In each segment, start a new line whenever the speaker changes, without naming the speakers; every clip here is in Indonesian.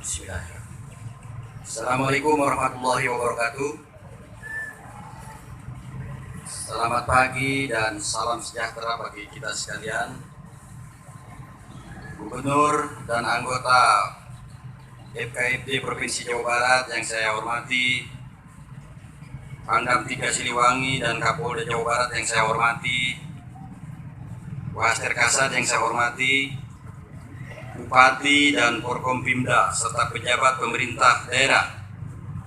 Bismillahirrahmanirrahim. Assalamualaikum warahmatullahi wabarakatuh. Selamat pagi dan salam sejahtera bagi kita sekalian. Gubernur dan anggota FKIPD Provinsi Jawa Barat yang saya hormati, Pangdam 3 Siliwangi dan Kapolda Jawa Barat yang saya hormati, Waster Kasat yang saya hormati, Bupati dan Forkompimda serta pejabat pemerintah daerah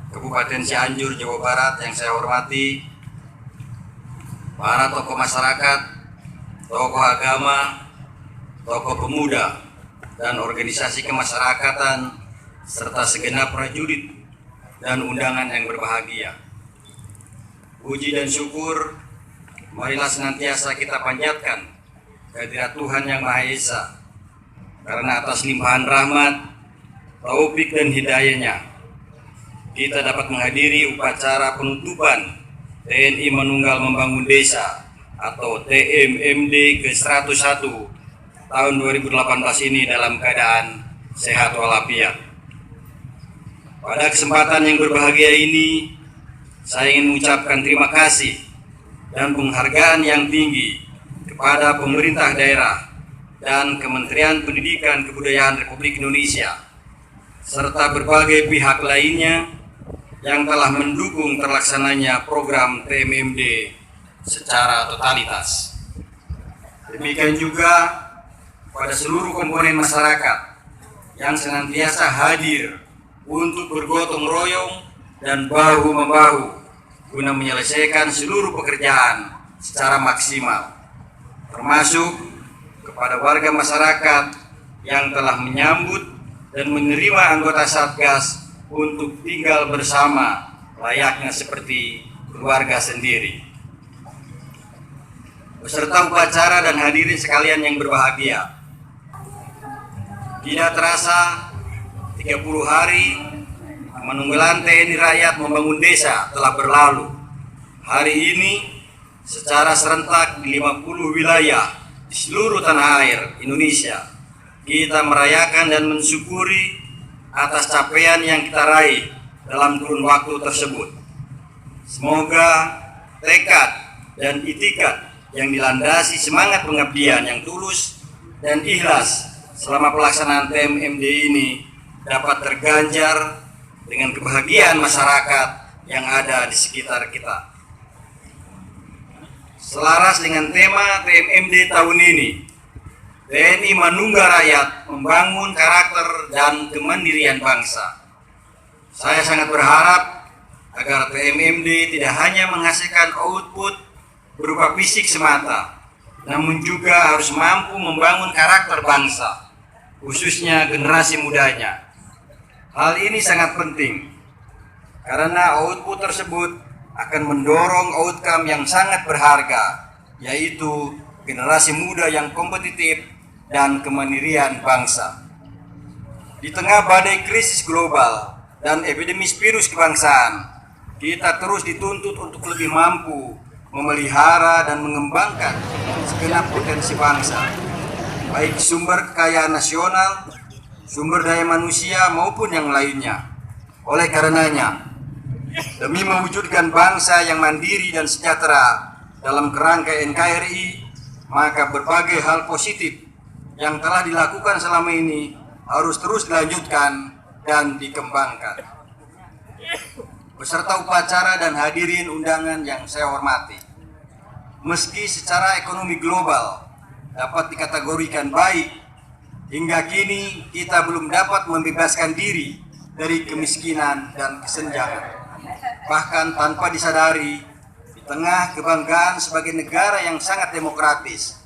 Kabupaten Cianjur, Jawa Barat yang saya hormati, para tokoh masyarakat, tokoh agama, tokoh pemuda, dan organisasi kemasyarakatan, serta segenap prajurit dan undangan yang berbahagia. Puji dan syukur marilah senantiasa kita panjatkan kehadirat Tuhan Yang Maha Esa, karena atas limpahan rahmat, taufik dan hidayahnya, kita dapat menghadiri upacara penutupan TNI Manunggal Membangun Desa atau TMMD ke-101 tahun 2018 ini dalam keadaan sehat walafiat. Pada kesempatan yang berbahagia ini, saya ingin mengucapkan terima kasih dan penghargaan yang tinggi kepada pemerintah daerah dan Kementerian Pendidikan Kebudayaan Republik Indonesia serta berbagai pihak lainnya yang telah mendukung terlaksananya program TMMD secara totalitas. Demikian juga pada seluruh komponen masyarakat yang senantiasa hadir untuk bergotong royong dan bahu-membahu guna menyelesaikan seluruh pekerjaan secara maksimal, termasuk kepada warga masyarakat yang telah menyambut dan menerima anggota Satgas untuk tinggal bersama layaknya seperti keluarga sendiri. Peserta upacara dan hadirin sekalian yang berbahagia, tidak terasa 30 hari Manunggalan TNI Rakyat Membangun Desa telah berlalu. Hari ini secara serentak di 50 wilayah di seluruh tanah air Indonesia, kita merayakan dan mensyukuri atas capaian yang kita raih dalam kurun waktu tersebut. Semoga tekad dan itikat yang dilandasi semangat pengabdian yang tulus dan ikhlas selama pelaksanaan TMMD ini dapat terganjar dengan kebahagiaan masyarakat yang ada di sekitar kita. Selaras dengan tema TMMD tahun ini, TNI Manunggal Rakyat Membangun Karakter dan Kemandirian Bangsa. Saya sangat berharap agar TMMD tidak hanya menghasilkan output berupa fisik semata, namun juga harus mampu membangun karakter bangsa, khususnya generasi mudanya. Hal ini sangat penting, karena output tersebut akan mendorong outcome yang sangat berharga, yaitu generasi muda yang kompetitif dan kemandirian bangsa. Di tengah badai krisis global dan epidemis virus kebangsaan, kita terus dituntut untuk lebih mampu memelihara dan mengembangkan segenap potensi bangsa, baik sumber kekayaan nasional, sumber daya manusia maupun yang lainnya. Oleh karenanya, demi mewujudkan bangsa yang mandiri dan sejahtera dalam kerangka NKRI, maka berbagai hal positif yang telah dilakukan selama ini harus terus dilanjutkan dan dikembangkan. Beserta upacara dan hadirin undangan yang saya hormati, meski secara ekonomi global dapat dikategorikan baik, hingga kini kita belum dapat membebaskan diri dari kemiskinan dan kesenjangan. Bahkan tanpa disadari, di tengah kebanggaan sebagai negara yang sangat demokratis,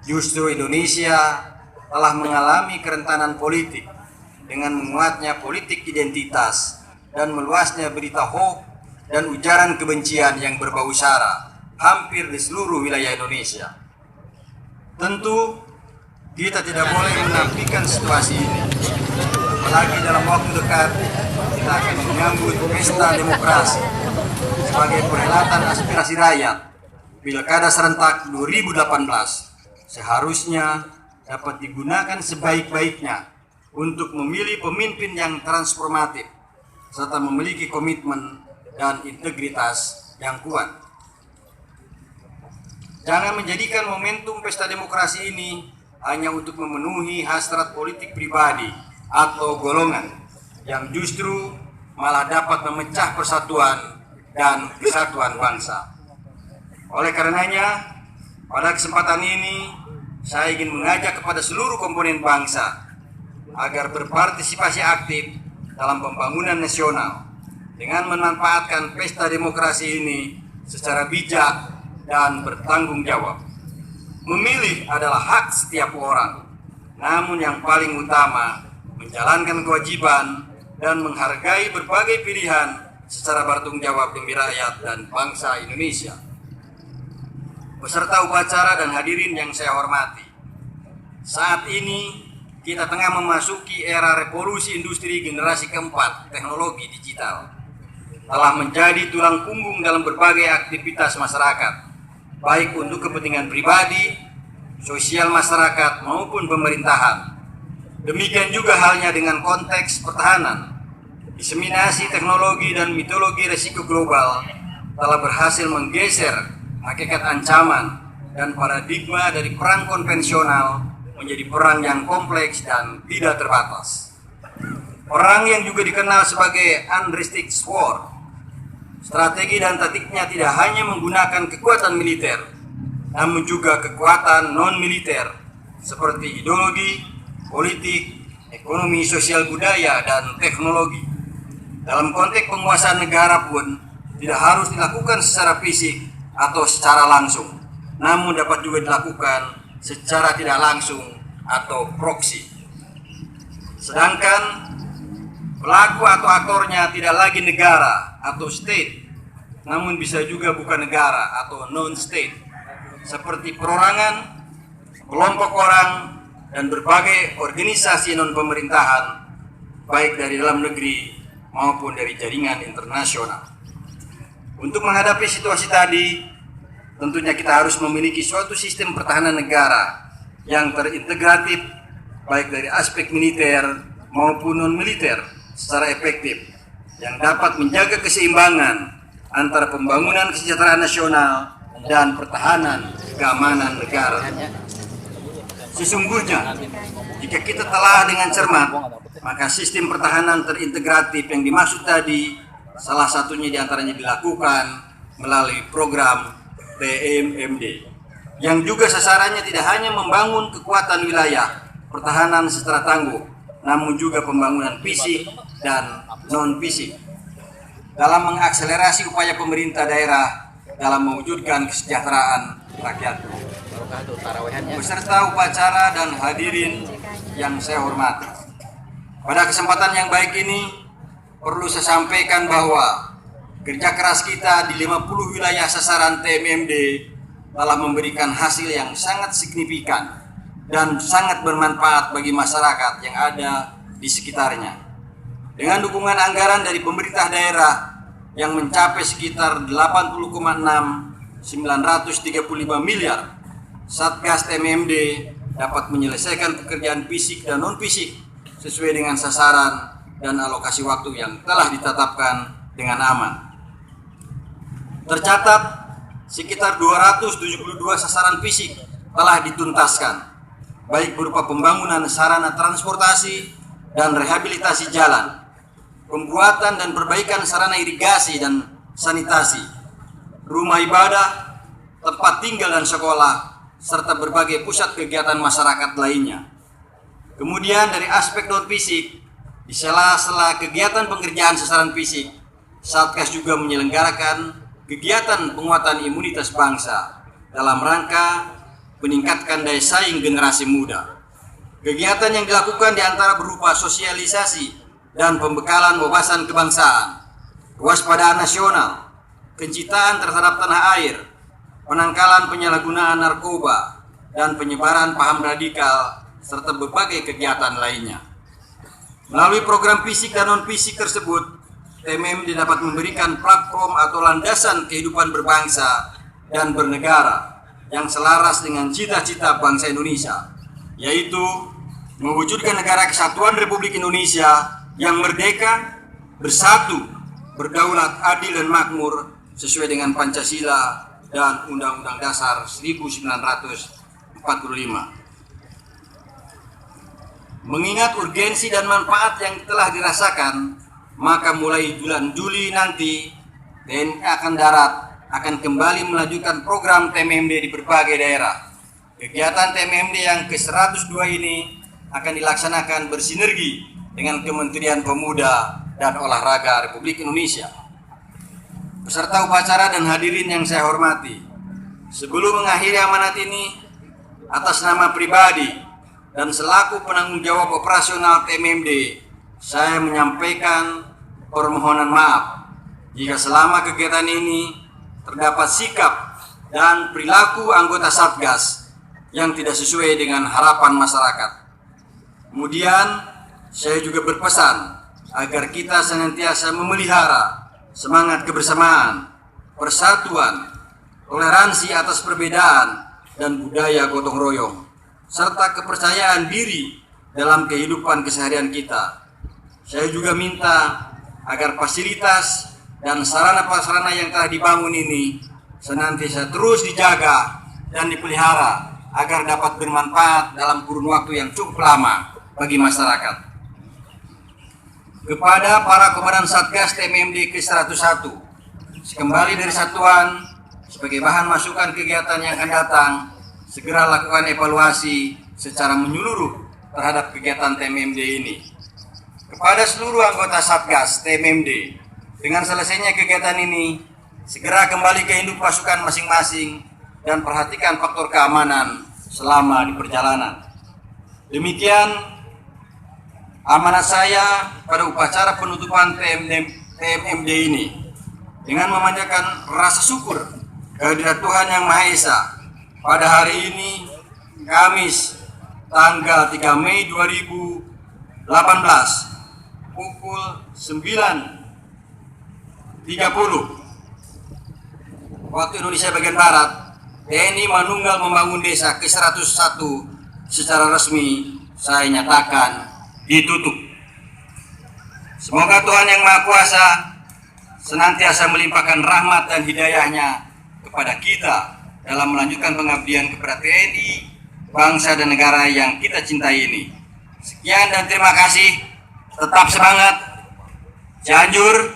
justru Indonesia telah mengalami kerentanan politik dengan menguatnya politik identitas dan meluasnya berita hoax dan ujaran kebencian yang berbau sara hampir di seluruh wilayah Indonesia. Tentu kita tidak boleh menafikan situasi ini. Apalagi dalam waktu dekat kita akan menyambut pesta demokrasi sebagai perhelatan aspirasi rakyat. Pilkada serentak 2018 seharusnya dapat digunakan sebaik-baiknya untuk memilih pemimpin yang transformatif serta memiliki komitmen dan integritas yang kuat. Jangan menjadikan momentum pesta demokrasi ini hanya untuk memenuhi hasrat politik pribadi atau golongan yang justru malah dapat memecah persatuan dan kesatuan bangsa. Oleh karenanya, pada kesempatan ini saya ingin mengajak kepada seluruh komponen bangsa agar berpartisipasi aktif dalam pembangunan nasional dengan memanfaatkan pesta demokrasi ini secara bijak dan bertanggung jawab. Memilih adalah hak setiap orang, namun yang paling utama menjalankan kewajiban dan menghargai berbagai pilihan secara bertanggung jawab demi rakyat dan bangsa Indonesia. Peserta upacara dan hadirin yang saya hormati, saat ini kita tengah memasuki era revolusi industri generasi keempat teknologi digital. Telah menjadi tulang punggung dalam berbagai aktivitas masyarakat, baik untuk kepentingan pribadi, sosial masyarakat maupun pemerintahan. Demikian juga halnya dengan konteks pertahanan. Diseminasi teknologi dan mitologi risiko global telah berhasil menggeser hakikat ancaman dan paradigma dari perang konvensional menjadi perang yang kompleks dan tidak terbatas. Perang yang juga dikenal sebagai unrestricted war. Strategi dan taktiknya tidak hanya menggunakan kekuatan militer, namun juga kekuatan non-militer seperti ideologi, politik, ekonomi, sosial budaya, dan teknologi. Dalam konteks penguasaan negara pun tidak harus dilakukan secara fisik atau secara langsung, namun dapat juga dilakukan secara tidak langsung atau proksi. Sedangkan pelaku atau aktornya tidak lagi negara atau state, namun bisa juga bukan negara atau non-state, seperti perorangan, kelompok orang, dan berbagai organisasi non-pemerintahan, baik dari dalam negeri maupun dari jaringan internasional. Untuk menghadapi situasi tadi, tentunya kita harus memiliki suatu sistem pertahanan negara yang terintegratif, baik dari aspek militer maupun non-militer secara efektif, yang dapat menjaga keseimbangan antara pembangunan kesejahteraan nasional dan pertahanan keamanan negara. Sesungguhnya, jika kita telah dengan cermat, maka sistem pertahanan terintegratif yang dimaksud tadi salah satunya diantaranya dilakukan melalui program TMMD, yang juga sasarannya tidak hanya membangun kekuatan wilayah pertahanan secara tangguh, namun juga pembangunan fisik dan non-fisik dalam mengakselerasi upaya pemerintah daerah dalam mewujudkan kesejahteraan rakyat. Peserta upacara dan hadirin yang saya hormati, pada kesempatan yang baik ini perlu saya sampaikan bahwa kerja keras kita di 50 wilayah sasaran TMMD telah memberikan hasil yang sangat signifikan dan sangat bermanfaat bagi masyarakat yang ada di sekitarnya. Dengan dukungan anggaran dari pemerintah daerah yang mencapai sekitar 80,935 miliar, Satgas TMMD dapat menyelesaikan pekerjaan fisik dan non-fisik sesuai dengan sasaran dan alokasi waktu yang telah ditetapkan dengan aman. Tercatat sekitar 272 sasaran fisik telah dituntaskan, baik berupa pembangunan sarana transportasi dan rehabilitasi jalan, pembuatan dan perbaikan sarana irigasi dan sanitasi, rumah ibadah, tempat tinggal dan sekolah, serta berbagai pusat kegiatan masyarakat lainnya. Kemudian dari aspek non-fisik, di sela-sela kegiatan pengerjaan sasaran fisik, Satgas juga menyelenggarakan kegiatan penguatan imunitas bangsa dalam rangka meningkatkan daya saing generasi muda. Kegiatan yang dilakukan diantara berupa sosialisasi dan pembekalan wawasan kebangsaan, kewaspadaan nasional, kecintaan terhadap tanah air, penangkalan penyalahgunaan narkoba, dan penyebaran paham radikal, serta berbagai kegiatan lainnya. Melalui program fisik dan non-fisik tersebut, TMMD dapat memberikan platform atau landasan kehidupan berbangsa dan bernegara yang selaras dengan cita-cita bangsa Indonesia, yaitu mewujudkan negara kesatuan Republik Indonesia yang merdeka, bersatu, berdaulat, adil dan makmur sesuai dengan Pancasila dan Undang-Undang Dasar 1945. Mengingat urgensi dan manfaat yang telah dirasakan, maka mulai bulan Juli nanti TNI Angkatan Darat akan kembali melanjutkan program TMMD di berbagai daerah. Kegiatan TMMD yang ke-102 ini akan dilaksanakan bersinergi dengan Kementerian Pemuda dan Olahraga Republik Indonesia. Peserta upacara dan hadirin yang saya hormati, sebelum mengakhiri amanat ini, atas nama pribadi dan selaku penanggung jawab operasional TMMD, saya menyampaikan permohonan maaf jika selama kegiatan ini terdapat sikap dan perilaku anggota Satgas yang tidak sesuai dengan harapan masyarakat. Kemudian, saya juga berpesan agar kita senantiasa memelihara semangat kebersamaan, persatuan, toleransi atas perbedaan, dan budaya gotong royong, serta kepercayaan diri dalam kehidupan keseharian kita. Saya juga minta agar fasilitas dan sarana-prasarana yang telah dibangun ini senantiasa terus dijaga dan dipelihara agar dapat bermanfaat dalam kurun waktu yang cukup lama bagi masyarakat. Kepada para komandan Satgas TMMD ke-101, kembali dari satuan, sebagai bahan masukan kegiatan yang akan datang, segera lakukan evaluasi secara menyeluruh terhadap kegiatan TMMD ini. Kepada seluruh anggota Satgas TMMD, dengan selesainya kegiatan ini, segera kembali ke induk pasukan masing-masing dan perhatikan faktor keamanan selama di perjalanan. Demikian amanat saya pada upacara penutupan TMMD ini, dengan memanjatkan rasa syukur kehadirat Tuhan Yang Maha Esa pada hari ini, Kamis tanggal 3 Mei 2018 pukul 9.30 waktu Indonesia bagian Barat, TNI Manunggal Membangun Desa ke-101 secara resmi saya nyatakan ditutup. Semoga Tuhan Yang Maha Kuasa senantiasa melimpahkan rahmat dan hidayahnya kepada kita dalam melanjutkan pengabdian kepada TNI, bangsa dan negara yang kita cintai ini. Sekian dan terima kasih. Tetap semangat. Cianjur,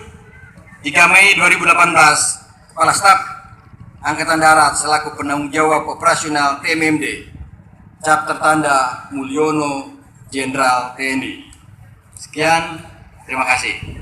3 Mei 2018, Kepala Staf Angkatan Darat selaku penanggung jawab operasional TMMD, cap tertanda Mulyono Jenderal TNI. Sekian, terima kasih.